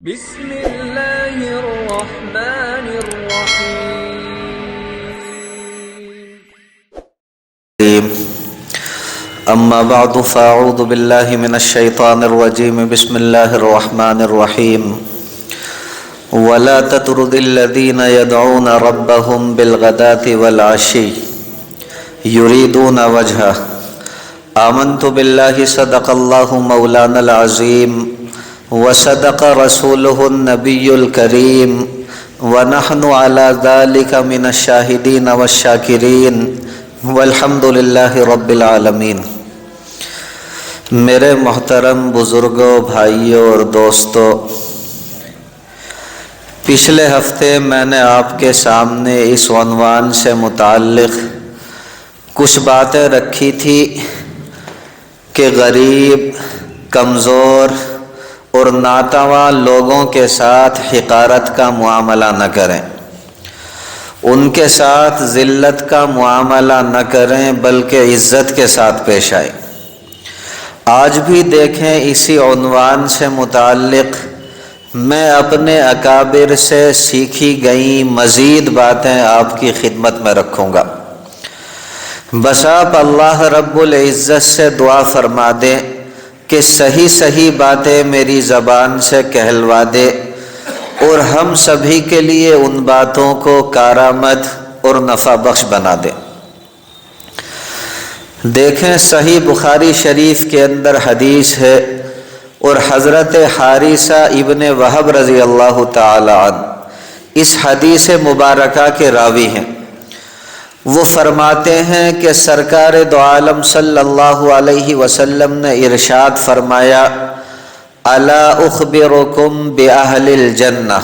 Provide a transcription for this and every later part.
بسم اللہ الرحمن الرحیم اما بعد فاعوذ باللہ من الشیطان الرجیم بسم اللہ الرحمن الرحیم ولا تطرد الذین يدعون ربهم بالغداة والعشی یریدون وجہہ آمنت باللہ صدق اللہ مولانا العظیم وصدق رسوله النبی الکریم ونحن على ذلك من الشاہدین والشاکرین والحمد للہ رب العالمین۔ میرے محترم بزرگوں، بھائیوں اور دوستوں، پچھلے ہفتے میں نے آپ کے سامنے اس عنوان سے متعلق کچھ باتیں رکھی تھی کہ غریب، کمزور اور ناتواں لوگوں کے ساتھ حقارت کا معاملہ نہ کریں، ان کے ساتھ ذلت کا معاملہ نہ کریں بلکہ عزت کے ساتھ پیش آئیں۔ آج بھی دیکھیں اسی عنوان سے متعلق میں اپنے اکابر سے سیکھی گئی مزید باتیں آپ کی خدمت میں رکھوں گا۔ بس آپ اللہ رب العزت سے دعا فرما دیں کہ صحیح صحیح باتیں میری زبان سے کہلوا دے اور ہم سبھی کے لیے ان باتوں کو کارآمد اور نفع بخش بنا دے۔ دیکھیں صحیح بخاری شریف کے اندر حدیث ہے اور حضرت حارثہ ابن وہب رضی اللہ تعالی عنہ اس حدیث مبارکہ کے راوی ہیں۔ وہ فرماتے ہیں کہ سرکار دو عالم صلی اللہ علیہ وسلم نے ارشاد فرمایا، الا اخبرکم باہل الجنہ،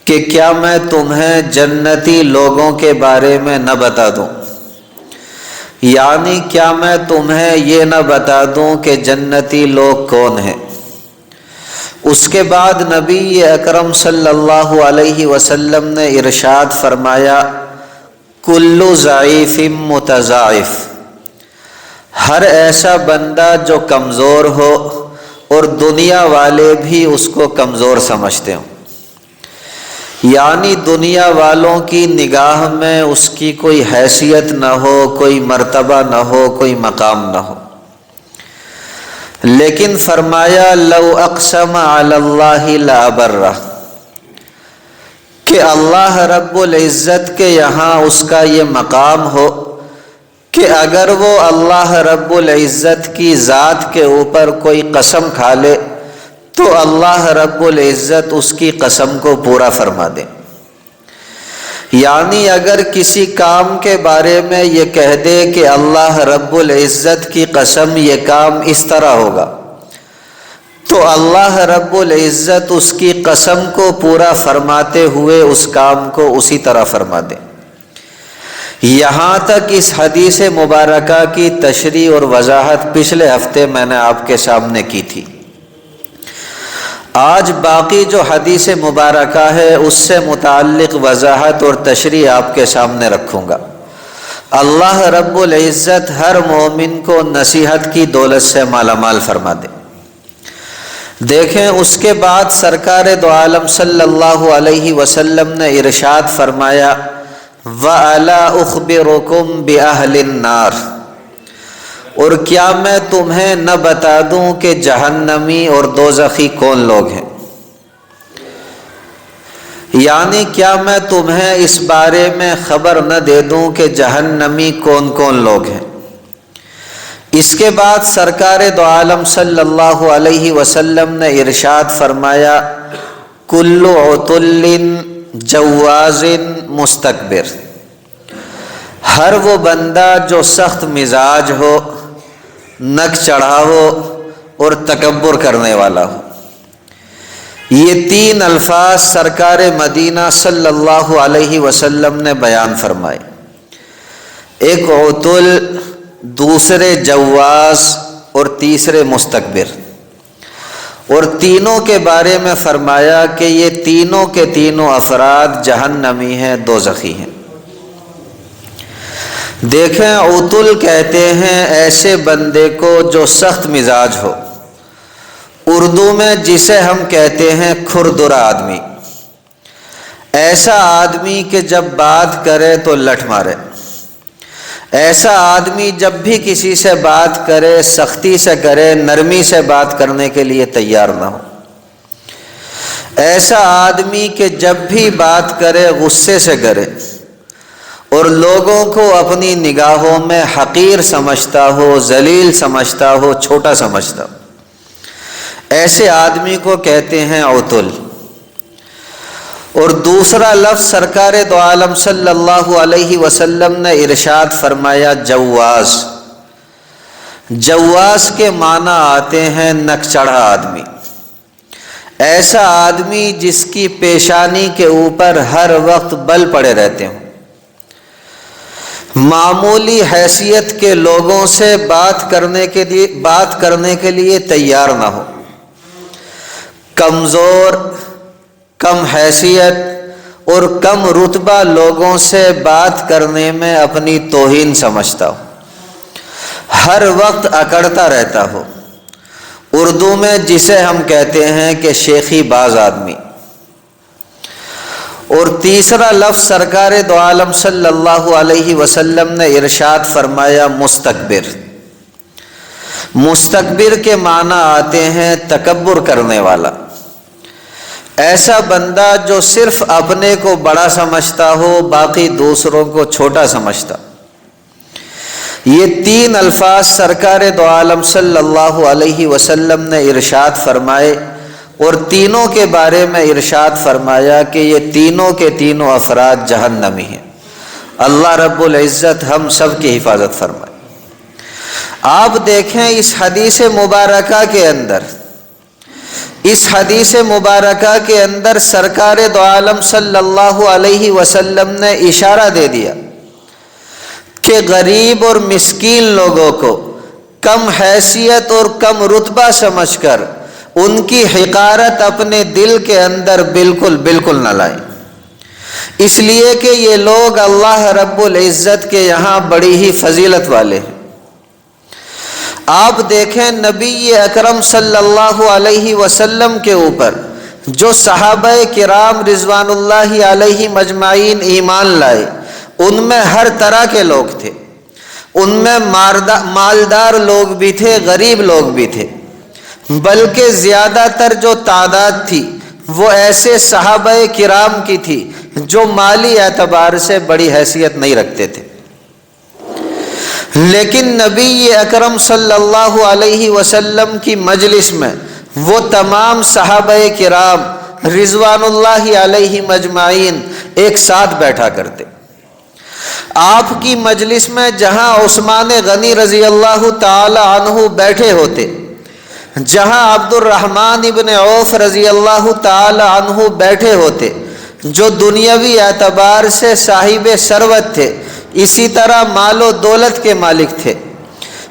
کہ کیا میں تمہیں جنتی لوگوں کے بارے میں نہ بتا دوں؟ یعنی کیا میں تمہیں یہ نہ بتا دوں کہ جنتی لوگ کون ہیں؟ اس کے بعد نبی اکرم صلی اللہ علیہ وسلم نے ارشاد فرمایا، کل ضعیف متضاعف، ہر ایسا بندہ جو کمزور ہو اور دنیا والے بھی اس کو کمزور سمجھتے ہوں، یعنی دنیا والوں کی نگاہ میں اس کی کوئی حیثیت نہ ہو، کوئی مرتبہ نہ ہو، کوئی مقام نہ ہو، لیکن فرمایا لو اقسم علی اللہ لابرہ، کہ اللہ رب العزت کے یہاں اس کا یہ مقام ہو کہ اگر وہ اللہ رب العزت کی ذات کے اوپر کوئی قسم کھا لے تو اللہ رب العزت اس کی قسم کو پورا فرما دے۔ یعنی اگر کسی کام کے بارے میں یہ کہہ دے کہ اللہ رب العزت کی قسم یہ کام اس طرح ہوگا تو اللہ رب العزت اس کی قسم کو پورا فرماتے ہوئے اس کام کو اسی طرح فرما دے۔ یہاں تک اس حدیث مبارکہ کی تشریح اور وضاحت پچھلے ہفتے میں نے آپ کے سامنے کی تھی۔ آج باقی جو حدیث مبارکہ ہے اس سے متعلق وضاحت اور تشریح آپ کے سامنے رکھوں گا۔ اللہ رب العزت ہر مومن کو نصیحت کی دولت سے مالا مال فرما دے۔ دیکھیں اس کے بعد سرکار دو عالم صلی اللہ علیہ وسلم نے ارشاد فرمایا، وَأَلَا أُخْبِرُكُمْ بِأَهْلِ النَّارِ، اور کیا میں تمہیں نہ بتا دوں کہ جہنمی اور دوزخی کون لوگ ہیں؟ یعنی کیا میں تمہیں اس بارے میں خبر نہ دے دوں کہ جہنمی کون کون لوگ ہیں؟ اس کے بعد سرکار دو عالم صلی اللہ علیہ وسلم نے ارشاد فرمایا، کل عتل جواز مستکبر، ہر وہ بندہ جو سخت مزاج ہو، نک چڑھا ہو اور تکبر کرنے والا ہو۔ یہ تین الفاظ سرکار مدینہ صلی اللہ علیہ وسلم نے بیان فرمائے، ایک عتل، دوسرے جواز اور تیسرے مستکبر، اور تینوں کے بارے میں فرمایا کہ یہ تینوں کے تینوں افراد جہنمی ہیں، دوزخی ہیں۔ دیکھیں عتل کہتے ہیں ایسے بندے کو جو سخت مزاج ہو، اردو میں جسے ہم کہتے ہیں کھردرا آدمی، ایسا آدمی کہ جب بات کرے تو لٹ مارے، ایسا آدمی جب بھی کسی سے بات کرے سختی سے کرے، نرمی سے بات کرنے کے لیے تیار نہ ہو، ایسا آدمی کہ جب بھی بات کرے غصے سے کرے اور لوگوں کو اپنی نگاہوں میں حقیر سمجھتا ہو، ذلیل سمجھتا ہو، چھوٹا سمجھتا ہو، ایسے آدمی کو کہتے ہیں عتل۔ اور دوسرا لفظ سرکار دو عالم صلی اللہ علیہ وسلم نے ارشاد فرمایا جواز۔ جواز کے معنی آتے ہیں نک چڑھا آدمی، ایسا آدمی جس کی پیشانی کے اوپر ہر وقت بل پڑے رہتے ہوں، معمولی حیثیت کے لوگوں سے بات کرنے کے لیے تیار نہ ہو، کمزور، کم حیثیت اور کم رتبہ لوگوں سے بات کرنے میں اپنی توہین سمجھتا ہو، ہر وقت اکڑتا رہتا ہو، اردو میں جسے ہم کہتے ہیں کہ شیخی باز آدمی۔ اور تیسرا لفظ سرکار دو عالم صلی اللہ علیہ وسلم نے ارشاد فرمایا مستکبر۔ مستکبر کے معنی آتے ہیں تکبر کرنے والا، ایسا بندہ جو صرف اپنے کو بڑا سمجھتا ہو، باقی دوسروں کو چھوٹا سمجھتا۔ یہ تین الفاظ سرکار دو عالم صلی اللہ علیہ وسلم نے ارشاد فرمائے، اور تینوں کے بارے میں ارشاد فرمایا کہ یہ تینوں کے تینوں افراد جہنمی ہیں۔ اللہ رب العزت ہم سب کی حفاظت فرمائے۔ آپ دیکھیں اس حدیث مبارکہ کے اندر، اس حدیث مبارکہ کے اندر سرکار دو عالم صلی اللہ علیہ وسلم نے اشارہ دے دیا کہ غریب اور مسکین لوگوں کو کم حیثیت اور کم رتبہ سمجھ کر ان کی حقارت اپنے دل کے اندر بالکل نہ لائیں، اس لیے کہ یہ لوگ اللہ رب العزت کے یہاں بڑی ہی فضیلت والے ہیں۔ آپ دیکھیں نبی اکرم صلی اللہ علیہ وسلم کے اوپر جو صحابہ کرام رضوان اللہ علیہ مجمعین ایمان لائے، ان میں ہر طرح کے لوگ تھے، ان میں مالدار لوگ بھی تھے، غریب لوگ بھی تھے، بلکہ زیادہ تر جو تعداد تھی وہ ایسے صحابہ کرام کی تھی جو مالی اعتبار سے بڑی حیثیت نہیں رکھتے تھے، لیکن نبی اکرم صلی اللہ علیہ وسلم کی مجلس میں وہ تمام صحابہ کرام رضوان اللہ علیہ مجمعین ایک ساتھ بیٹھا کرتے۔ آپ کی مجلس میں جہاں عثمان غنی رضی اللہ تعالی عنہ بیٹھے ہوتے، جہاں عبد الرحمن ابن عوف رضی اللہ تعالی عنہ بیٹھے ہوتے جو دنیاوی اعتبار سے صاحب ثروت تھے، اسی طرح مال و دولت کے مالک تھے،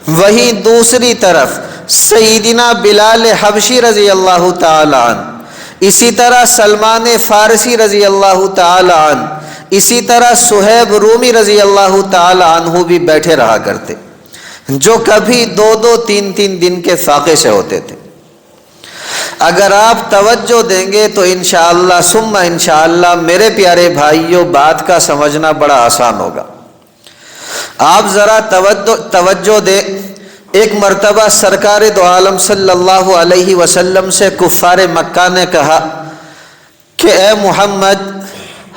وہیں دوسری طرف سیدنا بلال حبشی رضی اللہ تعالی عنہ، اسی طرح سلمان فارسی رضی اللہ تعالی عنہ، اسی طرح صہیب رومی رضی اللہ تعالی عنہ بھی بیٹھے رہا کرتے، جو کبھی 2-3 دن کے فاقے سے ہوتے تھے۔ اگر آپ توجہ دیں گے تو انشاءاللہ ثم انشاءاللہ میرے پیارے بھائیوں بات کا سمجھنا بڑا آسان ہوگا۔ آپ ذرا توجہ دیں، ایک مرتبہ سرکار دو عالم صلی اللہ علیہ وسلم سے کفار مکہ نے کہا کہ اے محمد،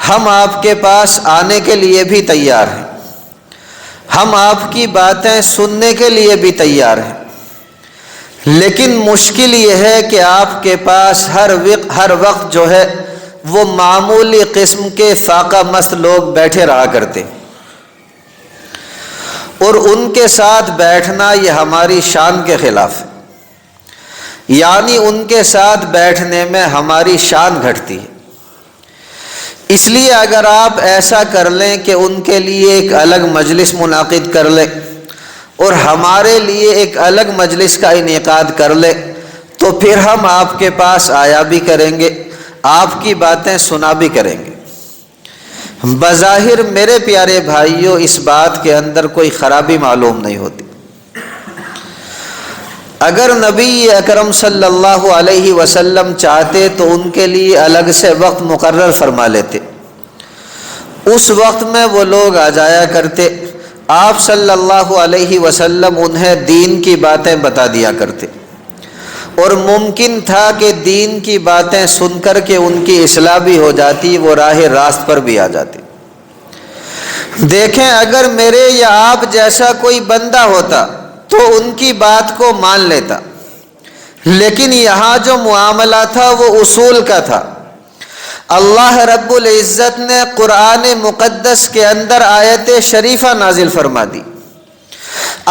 ہم آپ کے پاس آنے کے لیے بھی تیار ہیں، ہم آپ کی باتیں سننے کے لیے بھی تیار ہیں، لیکن مشکل یہ ہے کہ آپ کے پاس ہر وقت جو ہے وہ معمولی قسم کے فاقہ مست لوگ بیٹھے رہا کرتے، اور ان کے ساتھ بیٹھنا یہ ہماری شان کے خلاف ہے، یعنی ان کے ساتھ بیٹھنے میں ہماری شان گھٹتی ہے۔ اس لیے اگر آپ ایسا کر لیں کہ ان کے لیے ایک الگ مجلس منعقد کر لیں اور ہمارے لیے ایک الگ مجلس کا انعقاد کر لیں، تو پھر ہم آپ کے پاس آیا بھی کریں گے، آپ کی باتیں سنا بھی کریں گے۔ بظاہر میرے پیارے بھائیوں اس بات کے اندر کوئی خرابی معلوم نہیں ہوتی، اگر نبی اکرم صلی اللہ علیہ وسلم چاہتے تو ان کے لیے الگ سے وقت مقرر فرما لیتے، اس وقت میں وہ لوگ آ جایا کرتے، آپ صلی اللہ علیہ وسلم انہیں دین کی باتیں بتا دیا کرتے، اور ممکن تھا کہ دین کی باتیں سن کر کے ان کی اصلاح بھی ہو جاتی، وہ راہ راست پر بھی آ جاتے۔ دیکھیں، اگر میرے یا آپ جیسا کوئی بندہ ہوتا تو ان کی بات کو مان لیتا، لیکن یہاں جو معاملہ تھا وہ اصول کا تھا۔ اللہ رب العزت نے قرآن مقدس کے اندر آیت شریفہ نازل فرما دی۔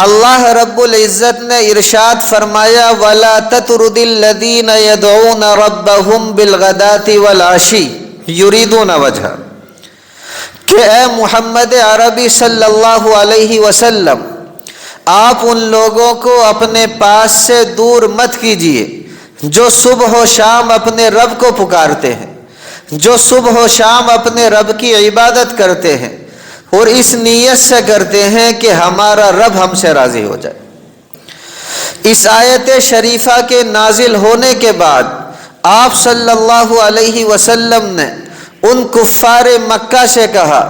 اللہ رب العزت نے ارشاد فرمایا وَلَا تَطْرُدِ الَّذِينَ يَدْعُونَ رَبَّهُمْ بِالْغَدَاةِ وَالْعَشِيِّ يُرِيدُونَ وَجْهَهُ کہ اے محمد عربی صلی اللہ علیہ وسلم، آپ ان لوگوں کو اپنے پاس سے دور مت کیجیے جو صبح و شام اپنے رب کو پکارتے ہیں، جو صبح و شام اپنے رب کی عبادت کرتے ہیں اور اس نیت سے کرتے ہیں کہ ہمارا رب ہم سے راضی ہو جائے۔ اس آیت شریفہ کے نازل ہونے کے بعد آپ صلی اللہ علیہ وسلم نے ان کفار مکہ سے کہا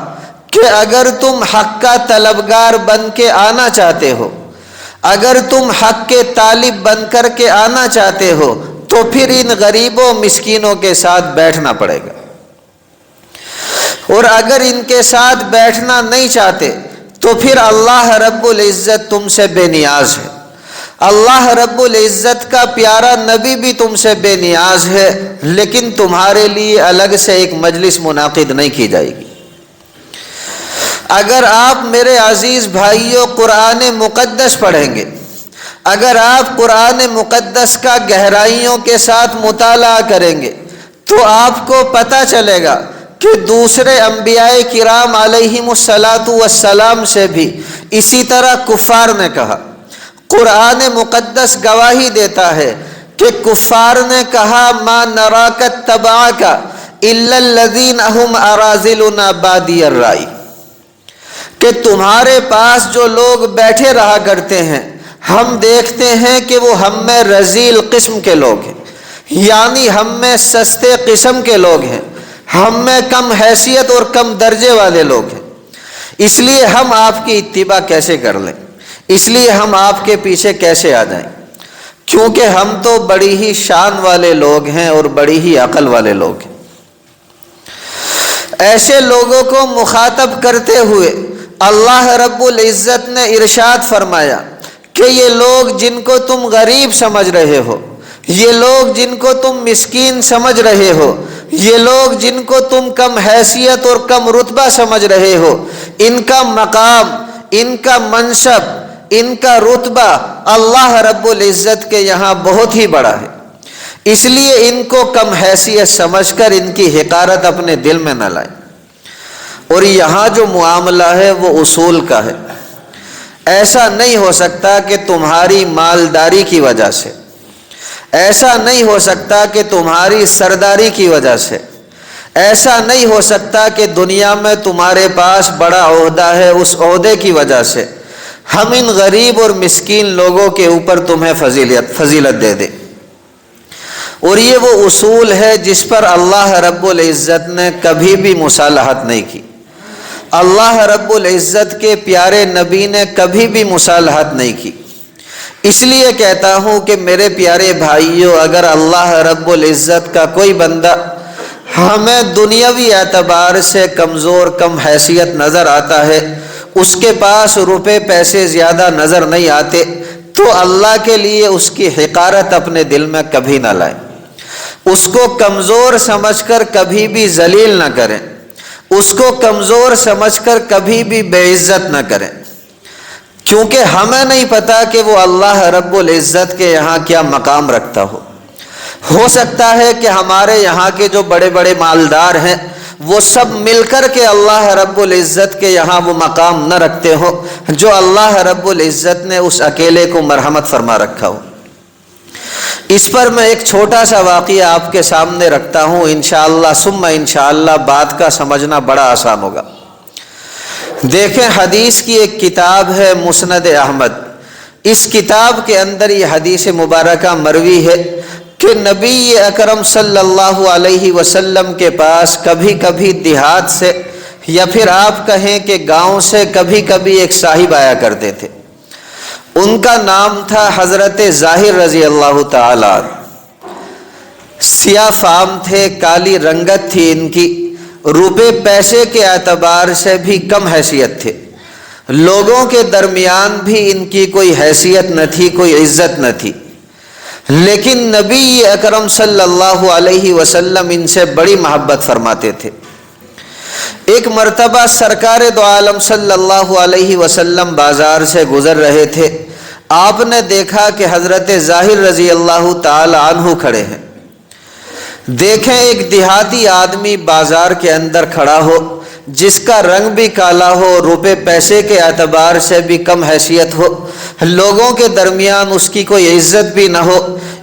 کہ اگر تم حق کا طلبگار بن کے آنا چاہتے ہو، اگر تم حق کے طالب بن کر کے آنا چاہتے ہو تو پھر ان غریبوں مسکینوں کے ساتھ بیٹھنا پڑے گا، اور اگر ان کے ساتھ بیٹھنا نہیں چاہتے تو پھر اللہ رب العزت تم سے بے نیاز ہے، اللہ رب العزت کا پیارا نبی بھی تم سے بے نیاز ہے، لیکن تمہارے لیے الگ سے ایک مجلس منعقد نہیں کی جائے گی۔ اگر آپ میرے عزیز بھائیوں قرآن مقدس پڑھیں گے، اگر آپ قرآن مقدس کا گہرائیوں کے ساتھ مطالعہ کریں گے تو آپ کو پتہ چلے گا کہ دوسرے انبیاء کرام علیہم السلام سے بھی اسی طرح کفار نے کہا۔ قرآن مقدس گواہی دیتا ہے کہ کفار نے کہا ما نراک اتبعک الا الذین هم اراذلنا بادی الرأی، کہ تمہارے پاس جو لوگ بیٹھے رہا کرتے ہیں ہم دیکھتے ہیں کہ وہ ہم میں رذیل قسم کے لوگ ہیں، یعنی ہم میں سستے قسم کے لوگ ہیں، ہم میں کم حیثیت اور کم درجے والے لوگ ہیں، اس لیے ہم آپ کی اتباع کیسے کر لیں، اس لیے ہم آپ کے پیچھے کیسے آ جائیں، کیونکہ ہم تو بڑی ہی شان والے لوگ ہیں اور بڑی ہی عقل والے لوگ ہیں۔ ایسے لوگوں کو مخاطب کرتے ہوئے اللہ رب العزت نے ارشاد فرمایا کہ یہ لوگ جن کو تم غریب سمجھ رہے ہو، یہ لوگ جن کو تم مسکین سمجھ رہے ہو، یہ لوگ جن کو تم کم حیثیت اور کم رتبہ سمجھ رہے ہو، ان کا مقام، ان کا منصب، ان کا رتبہ اللہ رب العزت کے یہاں بہت ہی بڑا ہے، اس لیے ان کو کم حیثیت سمجھ کر ان کی حقارت اپنے دل میں نہ لائیں۔ اور یہاں جو معاملہ ہے وہ اصول کا ہے۔ ایسا نہیں ہو سکتا کہ تمہاری مالداری کی وجہ سے، ایسا نہیں ہو سکتا کہ تمہاری سرداری کی وجہ سے، ایسا نہیں ہو سکتا کہ دنیا میں تمہارے پاس بڑا عہدہ ہے اس عہدے کی وجہ سے ہم ان غریب اور مسکین لوگوں کے اوپر تمہیں فضیلت دے دیں۔ اور یہ وہ اصول ہے جس پر اللہ رب العزت نے کبھی بھی مصالحت نہیں کی، اللہ رب العزت کے پیارے نبی نے کبھی بھی مصالحت نہیں کی۔ اس لیے کہتا ہوں کہ میرے پیارے بھائیوں، اگر اللہ رب العزت کا کوئی بندہ ہمیں دنیاوی اعتبار سے کمزور کم حیثیت نظر آتا ہے، اس کے پاس روپے پیسے زیادہ نظر نہیں آتے، تو اللہ کے لیے اس کی حقارت اپنے دل میں کبھی نہ لائیں، اس کو کمزور سمجھ کر کبھی بھی ذلیل نہ کریں، اس کو کمزور سمجھ کر کبھی بھی بے عزت نہ کریں، کیونکہ ہمیں نہیں پتا کہ وہ اللہ رب العزت کے یہاں کیا مقام رکھتا ہو سکتا ہے کہ ہمارے یہاں کے جو بڑے بڑے مالدار ہیں وہ سب مل کر کے اللہ رب العزت کے یہاں وہ مقام نہ رکھتے ہو جو اللہ رب العزت نے اس اکیلے کو مرحمت فرما رکھا ہو۔ اس پر میں ایک چھوٹا سا واقعہ آپ کے سامنے رکھتا ہوں، انشاءاللہ ثم انشاءاللہ بات کا سمجھنا بڑا آسان ہوگا۔ دیکھیں، حدیث کی ایک کتاب ہے مسند احمد، اس کتاب کے اندر یہ حدیث مبارکہ مروی ہے کہ نبی اکرم صلی اللہ علیہ وسلم کے پاس کبھی کبھی دیہات سے یا پھر آپ کہیں کہ گاؤں سے کبھی کبھی ایک صاحب آیا کرتے تھے. ان کا نام تھا حضرت ظاہر رضی اللہ تعالی عنہ. سیاہ فام تھے، کالی رنگت تھی ان کی، روپے پیسے کے اعتبار سے بھی کم حیثیت تھے، لوگوں کے درمیان بھی ان کی کوئی حیثیت نہ تھی، کوئی عزت نہ تھی. لیکن نبی اکرم صلی اللہ علیہ وسلم ان سے بڑی محبت فرماتے تھے. ایک مرتبہ سرکار دو عالم صلی اللہ علیہ وسلم بازار سے گزر رہے تھے. آپ نے دیکھا کہ حضرت ظاہر رضی اللہ تعالی عنہ کھڑے ہیں. دیکھیں ایک دیہاتی آدمی بازار کے اندر کھڑا ہو، جس کا رنگ بھی کالا ہو، روپے پیسے کے اعتبار سے بھی کم حیثیت ہو، لوگوں کے درمیان اس کی کوئی عزت بھی نہ ہو.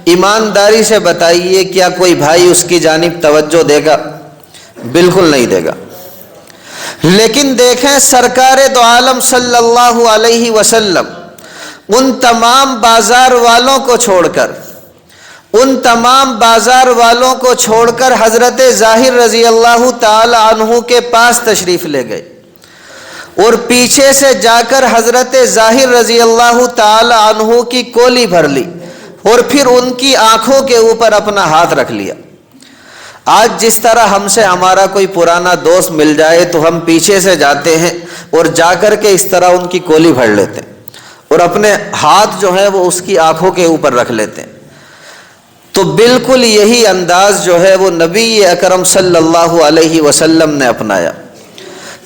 ایمانداری سے بتائیے کیا کوئی بھائی اس کی جانب توجہ دے گا؟ بالکل نہیں دے گا. لیکن دیکھیں سرکار دو عالم صلی اللہ علیہ وسلم ان تمام بازار والوں کو چھوڑ کر حضرت ظاہر رضی اللہ تعالی عنہ کے پاس تشریف لے گئے اور پیچھے سے جا کر حضرت ظاہر رضی اللہ تعالی عنہ کی کولی بھر لی اور پھر ان کی آنکھوں کے اوپر اپنا ہاتھ رکھ لیا. آج جس طرح ہم سے ہمارا کوئی پرانا دوست مل جائے تو ہم پیچھے سے جاتے ہیں اور جا کر کے اس طرح ان کی کولی بھر لیتے ہیں اور اپنے ہاتھ جو ہے وہ اس کی آنکھوں کے اوپر رکھ لیتے ہیں. تو بالکل یہی انداز جو ہے وہ نبی اکرم صلی اللہ علیہ وسلم نے اپنایا.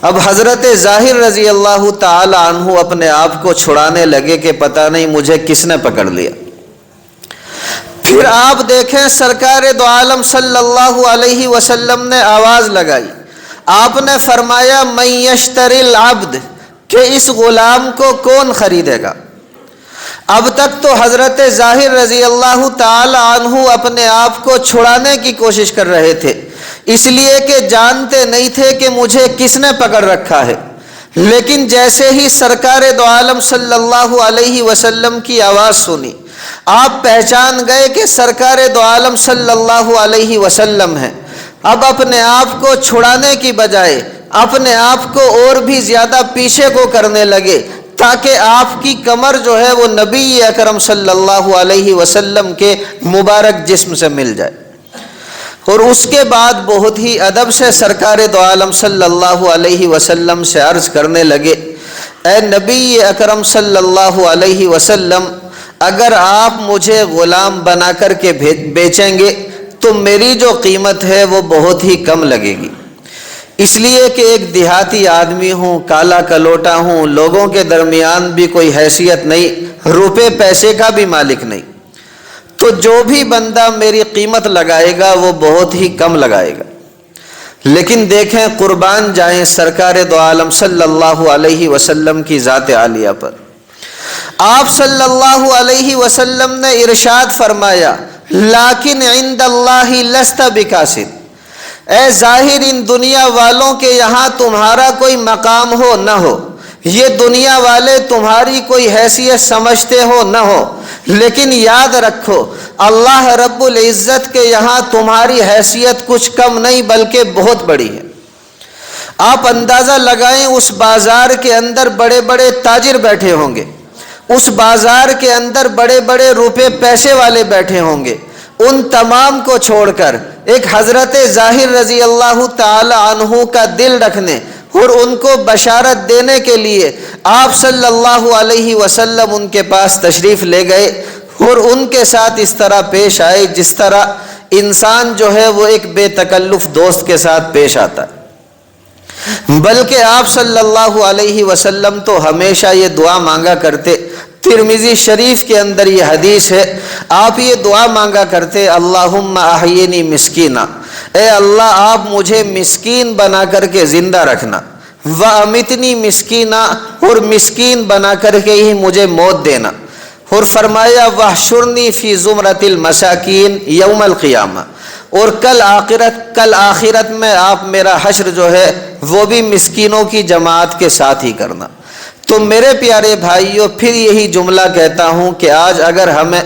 اب حضرت ظاہر رضی اللہ تعالی عنہ اپنے آپ کو چھڑانے لگے کہ پتہ نہیں مجھے کس نے پکڑ لیا. پھر آپ دیکھیں سرکار دو عالم صلی اللہ علیہ وسلم نے آواز لگائی. آپ نے فرمایا من یشتری العبد، کہ اس غلام کو کون خریدے گا. اب تک تو حضرت ظاہر رضی اللہ تعالی عنہ اپنے آپ کو چھڑانے کی کوشش کر رہے تھے، اس لیے کہ جانتے نہیں تھے کہ مجھے کس نے پکڑ رکھا ہے. لیکن جیسے ہی سرکار دو عالم صلی اللہ علیہ وسلم کی آواز سنی، آپ پہچان گئے کہ سرکار دو عالم صلی اللہ علیہ وسلم ہیں. اب اپنے آپ کو چھڑانے کی بجائے اپنے آپ کو اور بھی زیادہ پیچھے کو کرنے لگے تاکہ آپ کی کمر جو ہے وہ نبی اکرم صلی اللہ علیہ وسلم کے مبارک جسم سے مل جائے. اور اس کے بعد بہت ہی ادب سے سرکار دو عالم صلی اللہ علیہ وسلم سے عرض کرنے لگے، اے نبی اکرم صلی اللہ علیہ وسلم، اگر آپ مجھے غلام بنا کر کے بیچیں گے تو میری جو قیمت ہے وہ بہت ہی کم لگے گی. اس لیے کہ ایک دیہاتی آدمی ہوں، کالا کلوٹا ہوں، لوگوں کے درمیان بھی کوئی حیثیت نہیں، روپے پیسے کا بھی مالک نہیں. تو جو بھی بندہ میری قیمت لگائے گا وہ بہت ہی کم لگائے گا. لیکن دیکھیں قربان جائیں سرکار دو عالم صلی اللہ علیہ وسلم کی ذات عالیہ پر. آپ صلی اللہ علیہ وسلم نے ارشاد فرمایا لیکن عند اللہ لست بکاسد، اے ظاہر ان دنیا والوں کے یہاں تمہارا کوئی مقام ہو نہ ہو، یہ دنیا والے تمہاری کوئی حیثیت سمجھتے ہو نہ ہو، لیکن یاد رکھو اللہ رب العزت کے یہاں تمہاری حیثیت کچھ کم نہیں بلکہ بہت بڑی ہے. آپ اندازہ لگائیں اس بازار کے اندر بڑے بڑے تاجر بیٹھے ہوں گے، اس بازار کے اندر بڑے بڑے روپے پیسے والے بیٹھے ہوں گے، ان تمام کو چھوڑ کر ایک حضرت ظاہر رضی اللہ تعالی عنہ کا دل رکھنے اور ان کو بشارت دینے کے لیے آپ صلی اللہ علیہ وسلم ان کے پاس تشریف لے گئے اور ان کے ساتھ اس طرح پیش آئے جس طرح انسان جو ہے وہ ایک بے تکلف دوست کے ساتھ پیش آتا ہے. بلکہ آپ صلی اللہ علیہ وسلم تو ہمیشہ یہ دعا مانگا کرتے، ترمذی شریف کے اندر یہ حدیث ہے، آپ یہ دعا مانگا کرتے اللہم احیینی مسکینا، اے اللہ آپ مجھے مسکین بنا کر کے زندہ رکھنا، وَأَمِتْنِي مسکینا، اور مسکین بنا کر کے ہی مجھے موت دینا. اور فرمایا وَاحْشُرْنِي فِي زُمْرَةِ الْمَسَاكِينِ یوم القیامہ، اور کل آخرت میں آپ میرا حشر جو ہے وہ بھی مسکینوں کی جماعت کے ساتھ ہی کرنا. تو میرے پیارے بھائیوں، پھر یہی جملہ کہتا ہوں کہ آج اگر ہمیں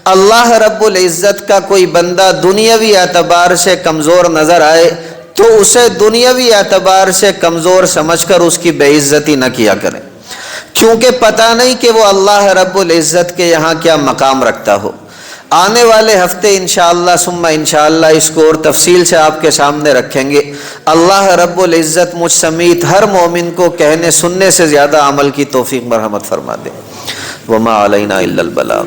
اللہ رب العزت کا کوئی بندہ دنیاوی اعتبار سے کمزور نظر آئے تو اسے دنیاوی اعتبار سے کمزور سمجھ کر اس کی بے عزتی نہ کیا کریں، کیونکہ پتہ نہیں کہ وہ اللہ رب العزت کے یہاں کیا مقام رکھتا ہو۔ آنے والے ہفتے انشاءاللہ ثم انشاءاللہ اس کو اور تفصیل سے آپ کے سامنے رکھیں گے۔ اللہ رب العزت مجھ سمیت ہر مومن کو کہنے سننے سے زیادہ عمل کی توفیق مرحمت فرما دے۔ وما علینا الا البلاغ۔